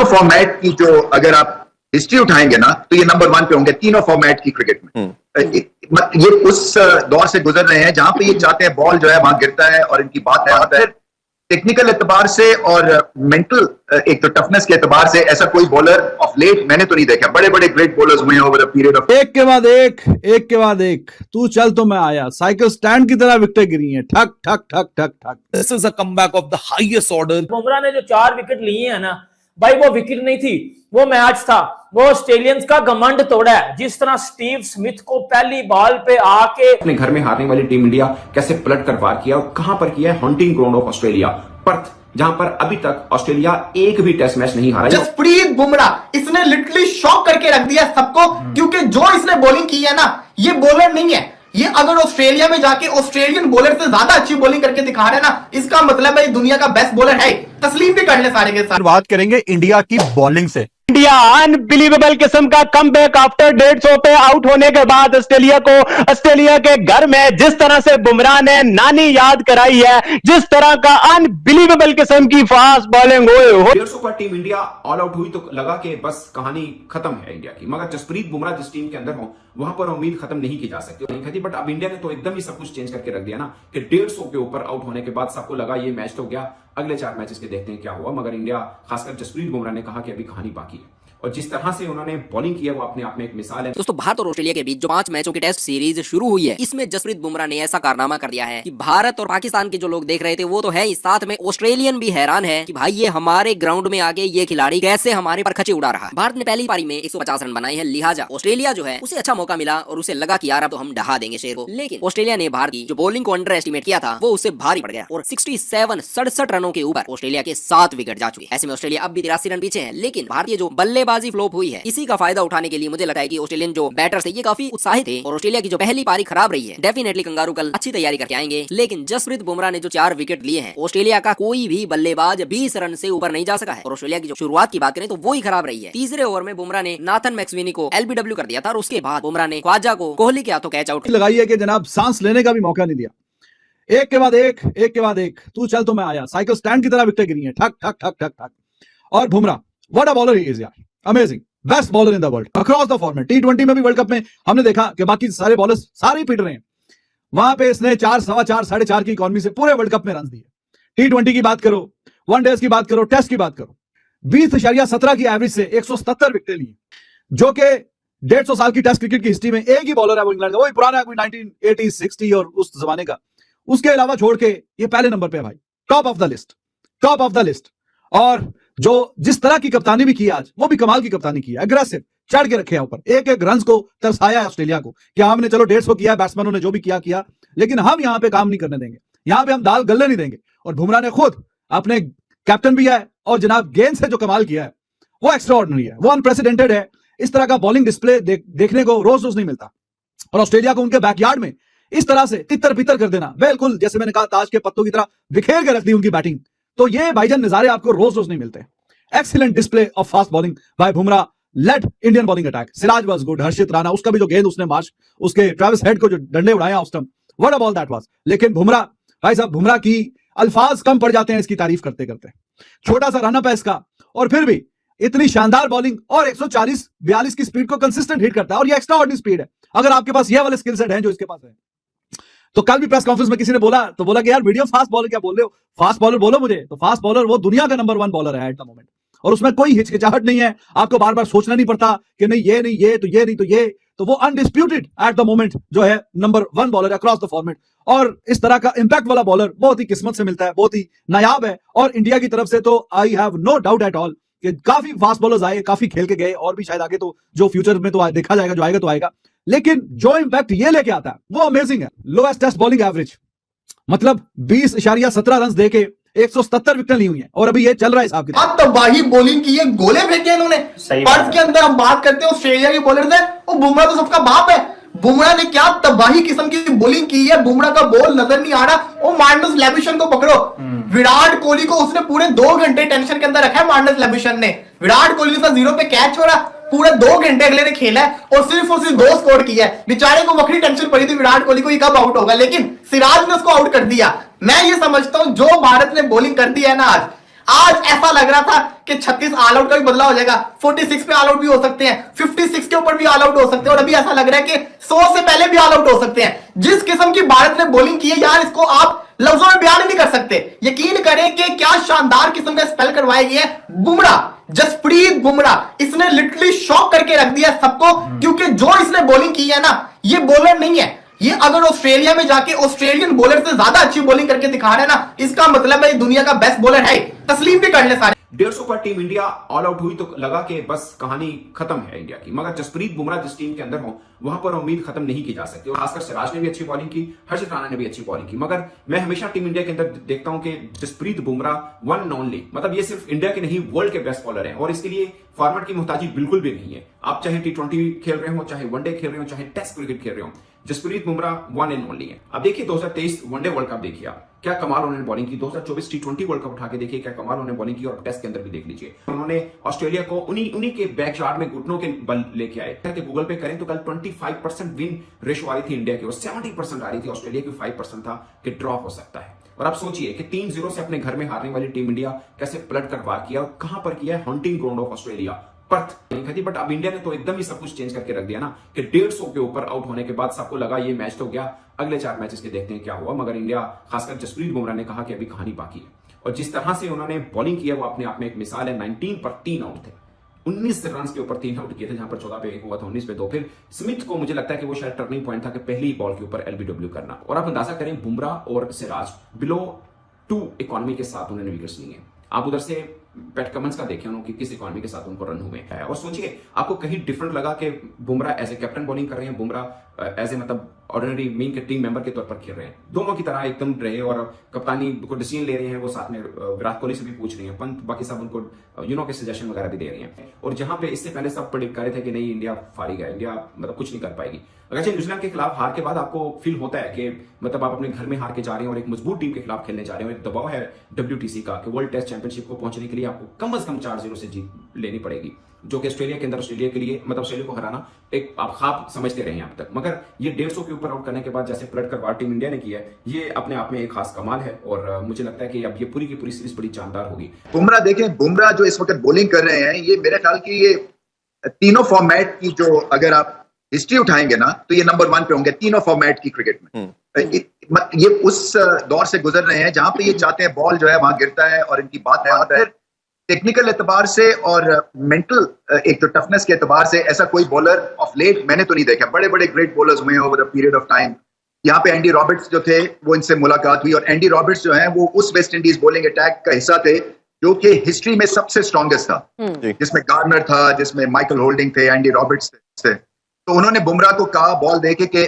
तीनों फॉर्मेट की जो अगर आप हिस्ट्री उठाएंगे ना तो ये नंबर 1 पे होंगे तीनों फॉर्मेट की क्रिकेट में। ये उस दौर से गुजर रहे हैं जहां पे ये चाहते हैं बॉल जो है वहां गिरता है और इनकी बात है आता है। टेक्निकल एतबार से और मेंटल एक तो टफनेस के एतबार से ऐसा कोई बॉलर ऑफ लेट मैंने तो नहीं देखा। बड़े बड़े ग्रेट बॉलर्स हुए हैं ओवर अ पीरियड ऑफ एक के बाद एक तू चल तो मैं आया, साइकिल स्टैंड की तरह विकेटें गिरी हैं, ठक ठक ठक ठक ठक। This is a comeback of the highest order. Bumrah ने जो 4 विकेट लिए हैं ना भाई, वो विकेट नहीं थी, वो मैच था। वो ऑस्ट्रेलियंस का घमंड तोड़ा है। जिस तरह स्टीव स्मिथ को पहली बॉल पे आके अपने घर में हारने वाली टीम इंडिया कैसे पलट कर वार किया और कहां पर किया है, hunting ground of Australia, Perth, जहां पर अभी तक ऑस्ट्रेलिया एक भी टेस्ट मैच नहीं हारा। जसप्रीत बुमराह इसने लिटरली शॉक करके रख दिया सबको, क्योंकि जो इसने बॉलिंग की है ना, ये बॉलर नहीं है। ये अगर ऑस्ट्रेलिया में जाके ऑस्ट्रेलियन बॉलर से ज्यादा अच्छी बॉलिंग करके दिखा रहा है ना, इसका मतलब है दुनिया का बेस्ट बॉलर है। तस्लीम भी कर ले सारे के साथ। बात करेंगे इंडिया की बॉलिंग से। इंडिया अनबिलीवेबल किस्म का कमबैक आफ्टर 150 पे आउट होने के बाद ऑस्ट्रेलिया के घर में जिस तरह से बुमराह ने नानी याद कराई है, जिस तरह का अनबिलीवेबल किस्म की फास्ट बॉलिंग हुई। 150 पर टीम इंडिया ऑल आउट हुई तो लगा कि बस कहानी खत्म है इंडिया की, मगर जसप्रीत बुमराह जिस टीम के अंदर हो वहां पर उम्मीद खत्म नहीं की जा सकती। बट अब इंडिया ने तो एकदम ही सब कुछ चेंज करके रख दिया ना कि 150 के ऊपर आउट होने के बाद सबको लगा ये मैच तो गया, अगले 4 मैचेस के देखते हैं क्या हुआ। मगर इंडिया, खासकर जसप्रीत बुमराह ने कहा कि अभी कहानी बाकी है और जिस तरह से उन्होंने बॉलिंग की है वो अपने आप में एक मिसाल है। दोस्तों, भारत और ऑस्ट्रेलिया के बीच जो 5 मैचों की टेस्ट सीरीज शुरू हुई है, इसमें जसप्रीत बुमराह ने ऐसा कारनामा कर दिया है कि भारत और पाकिस्तान के जो लोग देख रहे थे वो तो है ही, साथ में ऑस्ट्रेलियन भी हैरान है कि भाई ये हमारे ग्राउंड में आके ये खिलाड़ी कैसे हमारे पर खचे उड़ा रहा है। भारत ने पहली पारी में 150 रन बनाए हैं, लिहाजा ऑस्ट्रेलिया जो है उसे अच्छा मौका मिला और उसे लगा कि यार अब तो हम ढहा देंगे शेर को। लेकिन ऑस्ट्रेलिया ने भारत की जो बॉलिंग को अंडर एस्टिमेट किया था वो उससे भारी पड़ गया और 67 रनों के ऊपर ऑस्ट्रेलिया के 7 विकेट जा चुके। ऐसे में ऑस्ट्रेलिया अब भी 83 रन पीछे है, लेकिन भारतीय जो बल्लेबाजी फ्लॉप हुई है इसी का फायदा उठाने के लिए मुझे लगता है कि ऑस्ट्रेलियन जो बैटर्स है ये काफी उत्साहित थे और ऑस्ट्रेलिया की जो पहली पारी खराब रही है, डेफिनेटली कंगारू कल अच्छी तैयारी करके आएंगे। लेकिन जसप्रीत बुमराह ने जो 4 विकेट लिए हैं, ऑस्ट्रेलिया का कोई भी बल्लेबाज 20 रन से ऊपर नहीं जा सका है और ऑस्ट्रेलिया की जो शुरुआत की बात करें तो वो ही खराब रही है। तीसरे ओवर में बुमराह ने नाथन मैक्सवेनी को एलबीडब्ल्यू कर दिया था और उसके बाद बुमराह ने ख्वाजा को कोहली के हाथों कैच आउट लगाई है कि जनाब सांस लेने का भी मौका नहीं दिया। एक के बाद एक तू चल तो मैं आया, साइकिल स्टैंड की तरह विकेटें गिरी हैं, ठक ठक ठक ठक ठक। और Bumrah what a bowler he is यार, amazing, best bowler in the world across the format. T20 में भी वर्ल्ड कप में हमने देखा कि बाकी सारे बॉलर्स सारे ही पीट रहे हैं, वहां पे इसने 4, सवा 4, 4.5 की इकॉनमी से पूरे वर्ल्ड कप में रन दिए। T20 की बात करो, वनडेज की बात करो, टेस्ट की बात करो, 20.17 की एवरेज से 177 विकेटें ली, जो कि 150 साल की टेस्ट क्रिकेट की हिस्ट्री में एक ही बॉलर है वो इंग्लैंड का, वही पुराना है, कोई 1980, 60 और उस जमाने का। उसके अलावा छोड़ के ये पहले नंबर पे है भाई, टॉप ऑफ द लिस्ट। और जो जिस तरह की कप्तानी भी की आज, वो भी कमाल की कप्तानी की है, अग्रेसिव, चढ़ के रखे ऊपर, एक रन को तरसाया है ऑस्ट्रेलिया को कि हमने चलो 150 किया, बैट्समैनों ने जो भी किया, लेकिन हम यहां पे काम नहीं करने देंगे, यहां पे हम दाल गलने नहीं देंगे। और बुमराह ने खुद अपने कैप्टन भी है और जनाब गेंद से जो कमाल किया है वो एक्स्ट्रा ऑर्डिनरी है, वो अनप्रेसिडेंटेड है। इस तरह का बॉलिंग डिस्प्ले देखने को रोज नहीं मिलता और ऑस्ट्रेलिया को उनके बैकयार्ड में इस तरह से तितर बितर कर देना, बिल्कुल जैसे मैंने कहा ताज के पत्तों की तरह बिखेर के रख दी उनकी बैटिंग, तो ये भाईजान नजारे आपको रोज नहीं मिलते। Excellent display of fast bowling by Bumrah, led Indian bowling attack. Siraj was good, Harshit Rana, उसका भी जो गेंद उसने मार्च, उसके ट्रेविस हेड को जो डंडे उड़ाया उस time, what a ball that was. लेकिन बुमराह भाई साहब, बुमराह की अल्फाज कम पड़ जाते हैं इसकी तारीफ करते करते। छोटा सा रन अप है इसका और फिर भी इतनी शानदार बॉलिंग और 140-42 की स्पीड को कंसिस्टेंट हिट करता है और ये एक्स्ट्रा ऑर्डिनरी स्पीड है। अगर आपके पास ये वाले स्किल सेट हैं जो इसके पास है, तो कल भी प्रेस कॉन्फ्रेंस में किसी ने बोला कि यार वीडियो फास्ट बॉलर क्या बोल रहे हो, फास्ट बॉलर बोलो मुझे। तो फास्ट बॉलर वो दुनिया का नंबर 1 बॉलर है एट द मोमेंट और उसमें कोई हिचकिचाहट नहीं है, आपको बार बार सोचना नहीं पड़ता कि नहीं ये नहीं ये तो ये नहीं तो ये, तो वो अनडिस्प्यूटेड एट द मोमेंट जो है number 1 bowler across the format. और इस तरह का इंपैक्ट वाला बॉलर बहुत ही किस्मत से मिलता है, बहुत ही नायाब है। और इंडिया की तरफ से तो I have no doubt at all कि काफी फास्ट बॉलर्स आए, काफी खेल के गए और भी शायद आगे तो जो फ्यूचर में तो देखा जाएगा, जो आएगा तो आएगा, लेकिन जो इंपैक्ट ये लेके आता है वो अमेजिंग है। लोएस्ट टेस्ट बॉलिंग एवरेज, मतलब 20.17 रन देके 177 विकेट ली हुई है और अभी ये चल रहा है साहब की तबाही बॉलिंग की है, गोले फेंके इन्होंने। पर्थ के अंदर हम बात करते हैं ऑस्ट्रेलिया के बॉलर से, और बुमराह तो सबका बाप है। बुमराह ने क्या तबाही किस्म की बॉलिंग की है, बुमराह का बॉल नजर नहीं आ रहा। वो मार्नस लेबिशन को पकड़ो, विराट कोहली को उसने पूरे 2 घंटे टेंशन के अंदर रखा है। मार्नस लेबिशन ने विराट कोहली से 0 पे कैच हो रहा, पूरे 2 घंटे अगले ने खेला है और सिर्फ 2 स्कोर किया है। बेचारे को वक्री टेंशन पड़ी थी विराट कोहली को ये कब आउट होगा, लेकिन सिराज ने उसको आउट कर दिया। मैं ये समझता हूं जो भारत ने बॉलिंग कर दी है ना आज ऐसा लग रहा था कि 36 ऑल आउट का भी बदला हो जाएगा, 46 पे ऑल आउट भी हो सकते हैं, 56 के ऊपर भी ऑल आउट हो सकते हैं, और अभी ऐसा लग रहा है कि 100 से पहले भी ऑल आउट हो सकते हैं। जिस किस्म की भारत ने बॉलिंग की है यार, इसको आप लफ्जों में बयान नहीं कर सकते। यकीन करें कि क्या शानदार किस्म का स्पेल करवाई गई है। बुमराह, जसप्रीत बुमराह, इसने लिटरली शॉक करके रख दिया सबको, क्योंकि जो इसने बॉलिंग की है ना, ये बॉलर नहीं है। ये अगर ऑस्ट्रेलिया में जाके ऑस्ट्रेलियन बॉलर से ज्यादा अच्छी बॉलिंग करके दिखा रहा है ना, इसका मतलब है दुनिया का बेस्ट बॉलर है। तस्लीम भी कर ले सारे। 150 पर टीम इंडिया ऑल आउट हुई तो लगा कि बस कहानी खत्म है इंडिया की, मगर जसप्रीत बुमराह जिस टीम के अंदर हो वहां पर उम्मीद खत्म नहीं की जा सकती। और खासकर सिराज ने भी अच्छी बॉलिंग की, हर्षित राणा ने भी अच्छी बॉलिंग की, मगर मैं हमेशा टीम इंडिया के अंदर देखता हूं कि Jasprit Bumrah one and only, मतलब ये सिर्फ इंडिया के नहीं वर्ल्ड के बेस्ट बॉलर हैं, और इसके लिए फॉर्मेट की मुहताजी बिल्कुल भी नहीं है। आप चाहे T20 खेल रहे हो, चाहे वनडे खेल रहे हो, चाहे टेस्ट क्रिकेट खेल रहे हो, Jasprit Bumrah one and only है। अब देखिए 2023 वनडे वर्ल्ड कप देखिए आप, क्या कमाल उन्होंने बॉलिंग की। 2024 T20 वर्ल्ड कप उठा के देखिए, क्या कमाल उन्होंने बॉलिंग की, और टेस्ट के अंदर भी देख लीजिए। उन्होंने ऑस्ट्रेलिया को उन्हीं के बैकयार्ड में घुटनों के बल लेके आए। गूगल पे करें तो कल 25% विन रेशो आ रही थी इंडिया की, और 70% आ रही थी ऑस्ट्रेलिया की, 5% था कि ड्रॉ हो सकता है। और आप सोचिए कि 3-0 से अपने घर में हारने वाली टीम इंडिया कैसे पलट कर वार किया, और कहां पर किया है, hunting ground of Australia, Perth नहीं थी। बट अब इंडिया ने तो एकदम ही सब कुछ चेंज करके रख दिया ना, कि 150 के ऊपर आउट होने के बाद सबको लगा ये मैच तो गया, अगले 4 मैचेस के देखते हैं क्या हुआ। मगर इंडिया, खासकर जसप्रीत बुमराह ने कहा कि अभी कहानी बाकी है, और जिस तरह से उन्होंने बॉलिंग किया वो अपने आप में एक मिसाल है। 19 पर 3 आउट थे, 19 रन के ऊपर 3 आउट किए थे, जहां पर 14 पे 1 हुआ था, 19 पे 2। फिर स्मिथ को मुझे लगता है कि वो शायद टर्निंग पॉइंट था कि पहली बॉल के ऊपर LBW करना। और आप अंदाजा करें, बुमराह और सिराज बिलो 2 इकोनॉमी के साथ उन्होंने विकेट्स लिए हैं। आप उधर से पैट कमिंस का देखें उन्होंने किस इकोनॉमी के साथ उनको रन हुए हैं, और सोचिए आपको कहीं डिफरेंट लगा कि Bumrah as a captain bowling कर रहे हैं, बुमराह एज ए मतलब ऑर्डिनरी मीन के टीम मेंबर के तौर पर खेल रहे हैं, दोनों की तरह एकदम रहे, और कप्तानी को डिसीजन ले रहे हैं वो साथ में विराट कोहली से भी पूछ रही हैं, पंत बाकी सब उनको के सजेशन वगैरह भी दे रही हैं। और जहां पे इससे पहले सब प्रेडिक्ट कर रहे थे कि नहीं इंडिया फारी गया, इंडिया मतलब कुछ नहीं कर पाएगी। अगर न्यूजीलैंड के खिलाफ हार के बाद आपको फील होता है कि मतलब आप अपने घर में हार के जा रहे हैं और एक मजबूत टीम के खिलाफ खेलने जा रहे हो, एक दबाव है WTC का कि वर्ल्ड टेस्ट चैंपियनशिप को पहुंचने के लिए आपको कम से कम 4-0 से जीत लेनी पड़ेगी, जो कि ऑस्ट्रेलिया के अंदर ऑस्ट्रेलिया के लिए मतलब ऑस्ट्रेलिया को हराना एक आप ख्वाब समझते रहे हैं अब तक। मगर ये 150 के ऊपर आउट करने के बाद जैसे पलट कर वार टीम इंडिया ने किया है, ये अपने आप में एक खास कमाल है, और मुझे लगता है कि अब ये पूरी की पूरी सीरीज बड़ी जानदार होगी। बुमराह देखें, बुमराह जो इस वक्त बॉलिंग कर रहे हैं, ये मेरे ख्याल की ये तीनों फॉर्मेट की जो अगर आप हिस्ट्री उठाएंगे ना, तो ये नंबर 1 पे होंगे तीनों फॉर्मेट की क्रिकेट में। ये उस दौर से गुजर रहे हैं जहां पे ये चाहते हैं बॉल जो है वहां गिरता है और इनकी बात है। टेक्निकल एतबार से और मेंटल एक तो टफनेस के एतबार से ऐसा कोई बॉलर ऑफ लेट मैंने तो नहीं देखा। बड़े बड़े ग्रेट बॉलर्स हुए हैं over a period of time. यहाँ पे एंडी रॉबर्ट्स जो थे वो इनसे मुलाकात हुई, और एंडी रॉबर्ट्स जो है वो उस वेस्ट इंडीज बॉलिंग अटैक का हिस्सा थे जो कि हिस्ट्री में सबसे स्ट्रॉन्गेस्ट था, जिसमें गार्नर था, जिसमें माइकल होल्डिंग थे, एंडी रॉबर्ट्स थे। तो उन्होंने बुमराह को कहा बॉल देके कि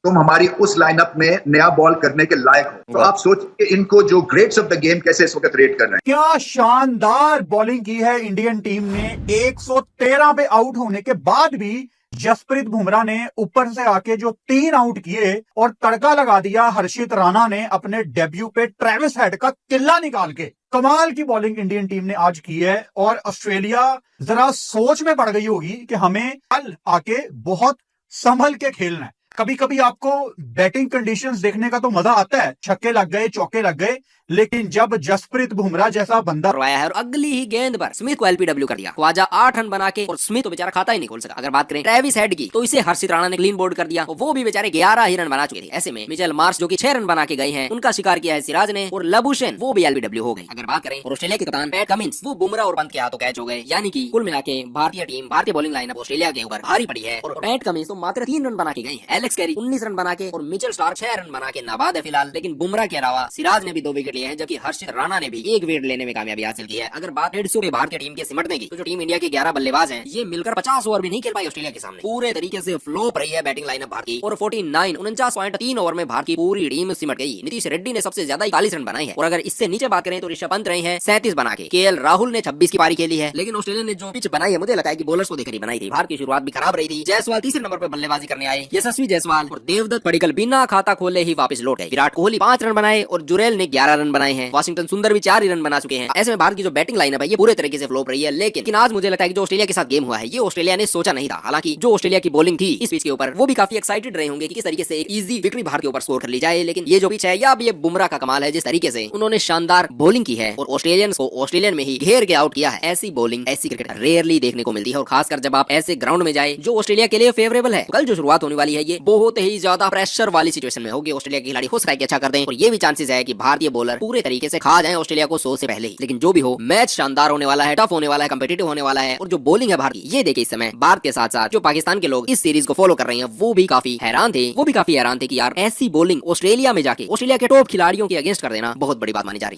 तुम हमारी उस लाइनअप में नया बॉल करने के लायक हो। तो आप सोचिए इनको जो ग्रेट्स ऑफ द गेम कैसे इस वक्त रेट कर रहे हैं। क्या शानदार बॉलिंग की है इंडियन टीम ने। 113 पे आउट होने के बाद भी जसप्रीत बुमराह ने ऊपर से आके जो 3 आउट किए और तड़का लगा दिया हर्षित राणा ने अपने डेब्यू पे ट्रेविस हेड का किल्ला निकाल के। कमाल की बॉलिंग इंडियन टीम ने आज की है, और ऑस्ट्रेलिया जरा सोच में पड़ गई होगी कि हमें कल आके बहुत संभल के खेलना है। कभी कभी आपको बैटिंग कंडीशंस देखने का तो मजा आता है, छक्के लग गए, चौके लग गए, लेकिन जब जसप्रीत बुमराह जैसा बंदा करवाया है और अगली ही गेंद पर स्मिथ को LPW कर दिया, ख्वाजा 8 रन बना के, और स्मिथ तो बेचारा खाता ही नहीं खोल सका। अगर बात करें ट्रेविस हेड की, तो इसे हर्षित राणा ने क्लीन बोल्ड कर दिया, वो भी बेचारे 11 ही रन बना चुके थे। ऐसे में मिचेल मार्श जो कि 6 रन बना के गए हैं, उनका शिकार किया है सिराज ने, और लबुशेन वो भी LBW हो गई। अगर बात करें ऑस्ट्रेलिया के कप्तान पैट कमिंस, वो बुमराह और पंत के हाथों कैच हो गए, यानी कि कुल मिला के भारतीय टीम, भारतीय बॉलिंग लाइनअप ऑस्ट्रेलिया के ऊपर भारी पड़ी है। और पैट कमिंस तो मात्र 3 रन बना के गए हैं, एलेक्स कैरी 19 रन बना के, और मिचेल स्टार्क 6 रन बना के नाबाद है फिलहाल। लेकिन बुमराह के अलावा सिराज ने भी 2 विकेट लिए हैं, जबकि हर्षित राणा ने भी 1 विकेट लेने में कामयाबी हासिल की है। अगर बात 150 पे भारतीय टीम के सिमटने की, तो जो टीम इंडिया के 11 बल्लेबाज हैं, ये मिलकर 50 ओवर भी नहीं खेल पाई ऑस्ट्रेलिया के सामने। पूरे तरीके से फ्लॉप रही है बैटिंग लाइनअप भारत की, और 49.3 ओवर में भारत की पूरी टीम सिमट गई। नीतीश रेड्डी ने सबसे ज्यादा 41 रन बनाए हैं, और अगर इससे नीचे बात करें तो ऋषभ पंत रहे हैं 37 बना के, KL राहुल ने 26 की पारी खेली है। लेकिन ऑस्ट्रेलिया ने जो पिच बनाई है, मुझे लगता है कि बॉलर्स को देखकर ही बनाई थी। भारत की शुरुआत भी खराब रही थी। जायसवाल तीसरे नंबर पर बल्लेबाजी करने आए, यशस्वी जायसवाल और देवदत्त पडिक्कल बिना खाता खोले ही वापस लौट गए। विराट कोहली 5 रन बनाए और जुरेल ने 11 रन बनाए हैं। वाशिंगटन सुंदर भी 4 ही रन बना चुके हैं। ऐसे में भारत की जो बैटिंग लाइनअप है ये पूरे तरीके से फ्लॉप रही है। लेकिन आज मुझे लगता है कि जो ऑस्ट्रेलिया के साथ गेम हुआ है ये ऑस्ट्रेलिया ने सोचा नहीं था। हालांकि जो ऑस्ट्रेलिया की बॉलिंग थी इस पिच के ऊपर वो भी काफी एक्साइटेड रहे होंगे कि किस तरीके से एक इजी विक्ट्री भारत के ऊपर स्कोर कर ली जाए। लेकिन ये जो पिच है या अब ये बुमराह का कमाल है जिस तरीके से उन्होंने शानदार बॉलिंग की है और ऑस्ट्रेलियंस को ऑस्ट्रेलियन में ही घेर के आउट किया है। ऐसी बॉलिंग ऐसी क्रिकेट रेयरली देखने को मिलती है और खासकर जब आप ऐसे ग्राउंड में जाए जो ऑस्ट्रेलिया के लिए फेवरेबल है। कल जो शुरुआत होने वाली है ये बहुत ही ज्यादा प्रेशर वाली सिचुएशन में होगी। ऑस्ट्रेलिया के खिलाड़ी हो सकता है कि अच्छा कर दें और ये भी चांसेस है कि भारतीय बॉलर पूरे तरीके से खा जाएं ऑस्ट्रेलिया को 100 से पहले ही। लेकिन जो भी हो मैच शानदार होने वाला है, टफ होने वाला है, कंपेटिटिव होने वाला है और जो बॉलिंग है भारत की ये देखिए इस समय भारत के साथ साथ जो पाकिस्तान के लोग इस सीरीज को फॉलो कर रहे हैं वो भी काफी हैरान थे कि यार ऐसी बॉलिंग ऑस्ट्रेलिया में जाके ऑस्ट्रेलिया के टॉप खिलाड़ियों के अगेंस्ट कर देना बहुत बड़ी बात मानी जा रही है।